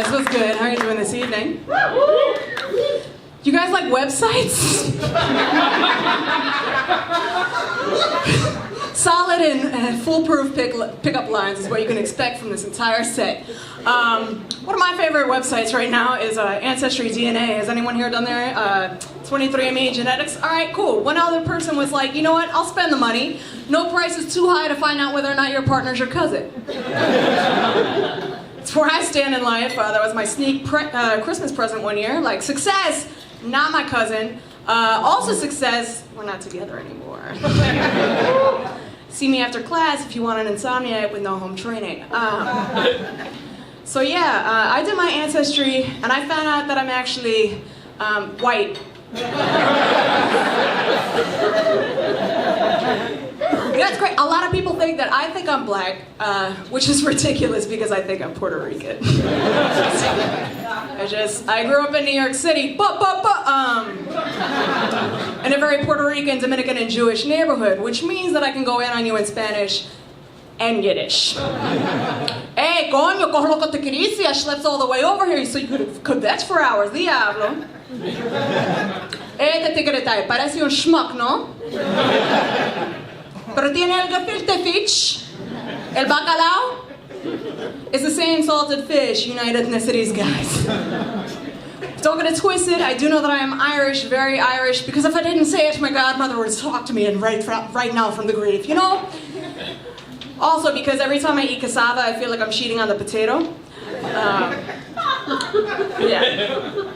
boys, what's good? How are you doing this evening? You guys like websites? Solid and foolproof pickup lines is what you can expect from this entire set. One of my favorite websites right now is Ancestry DNA. Has anyone here done there? 23andMe Genetics? Alright, cool. One other person was like, you know what, I'll spend the money. No price is too high to find out whether or not your partner's your cousin. It's where I stand in life. That was my sneak Christmas present one year. Like, success, not my cousin. Also success, we're not together anymore. See me after class if you want an insomniac with no home training. So yeah, I did my ancestry and I found out that I'm actually white. Yeah, it's great. A lot of people think that I think I'm black, which is ridiculous because I think I'm Puerto Rican. I grew up in New York City, in a very Puerto Rican, Dominican, and Jewish neighborhood, which means that I can go in on you in Spanish and Yiddish. Hey, coño, cojo lo que te querís, I schlepped all the way over here so you could vetch for hours, diablo. Te tigretay, parece un schmuck, no? Pero tiene el gefilte fish, el bacalao. It's the same salted fish, United Ethnicities, guys. Don't get it twisted, I do know that I am Irish, very Irish, because if I didn't say it, my godmother would talk to me and right now from the grave, you know? Also, because every time I eat cassava, I feel like I'm cheating on the potato. Yeah.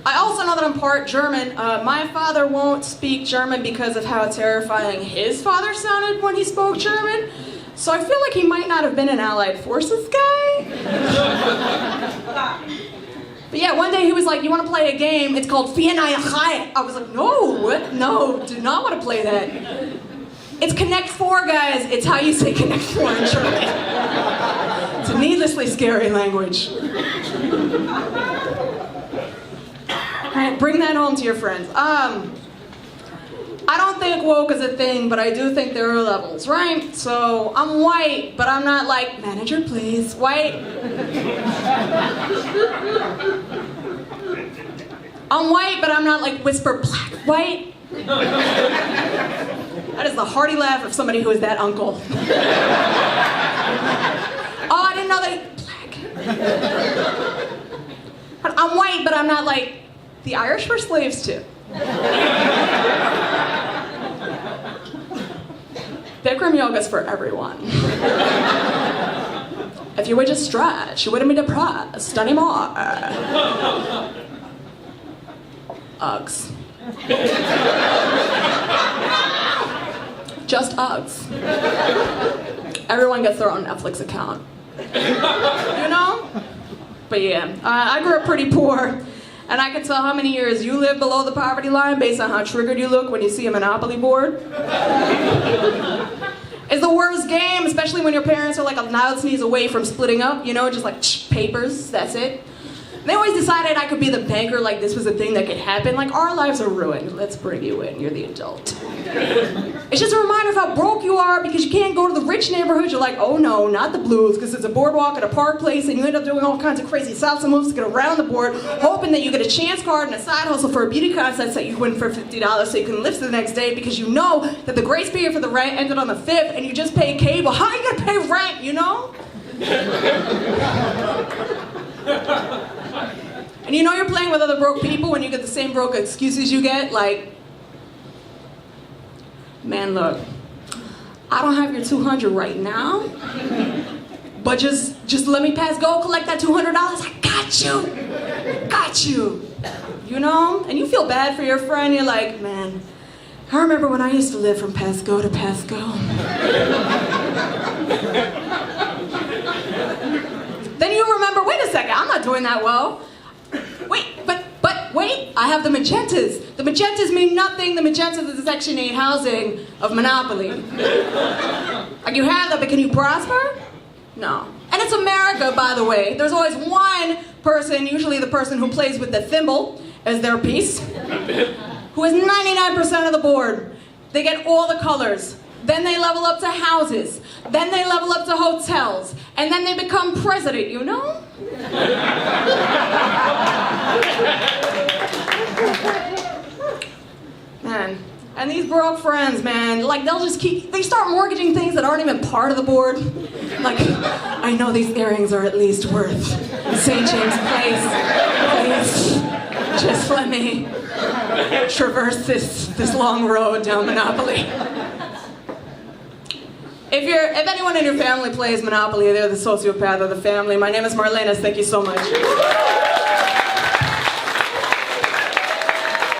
I also know that I'm part German. My father won't speak German because of how terrifying his father sounded when he spoke German. So I feel like he might not have been an Allied Forces guy. But yeah, one day he was like, you want to play a game? It's called Vienna Chai. I was like, no, what? No, do not want to play that. It's Connect 4, guys. It's how you say Connect 4 in German. It's a needlessly scary language. Alright, bring that home to your friends. I don't think woke is a thing, but I do think there are levels, right? So, I'm white, but I'm not like, manager please, white. I'm white, but I'm not like whisper black, white. That is the hearty laugh of somebody who is that uncle. Oh, I didn't know that, black. I'm white, but I'm not like, the Irish were slaves too. Bikram yoga's for everyone. If you would just stretch, you wouldn't be depressed anymore. Uggs. Just Uggs. Everyone gets their own Netflix account. You know? But yeah, I grew up pretty poor. And I can tell how many years you live below the poverty line based on how triggered you look when you see a Monopoly board. It's the worst game, especially when your parents are like a loud sneeze away from splitting up, you know, just like papers, that's it. They always decided I could be the banker, like this was a thing that could happen. Like, our lives are ruined. Let's bring you in, you're the adult. It's just a reminder of how broke you are because you can't go to the rich neighborhoods. You're like, oh no, not the blues, because it's a boardwalk at a park place and you end up doing all kinds of crazy salsa moves to get around the board, hoping that you get a chance card and a side hustle for a beauty contest that you win for $50 so you can lift the next day because you know that the grace period for the rent ended on the 5th and you just paid cable. How are you gonna pay rent, you know? And you know you're playing with other broke people when you get the same broke excuses you get, like, man, look, I don't have your $200 right now, but just let me pass go, collect that $200, I got you, you know? And you feel bad for your friend, you're like, man, I remember when I used to live from Pasco to Pasco. Then you remember, wait a second, I'm not doing that well. Wait, I have the magentas. The magentas mean nothing. The magentas is the Section 8 housing of Monopoly. Like, you have that, but can you prosper? No. And it's America, by the way. There's always one person, usually the person who plays with the thimble as their piece, who is 99% of the board. They get all the colors. Then they level up to houses. Then they level up to hotels. And then they become president, you know? Man, and these broke friends, man, like they start mortgaging things that aren't even part of the board. Like, I know these earrings are at least worth St. James Place. Please, just let me traverse this long road down Monopoly. If anyone in your family plays Monopoly, they're the sociopath of the family. My name is Marlénas. Thank you so much.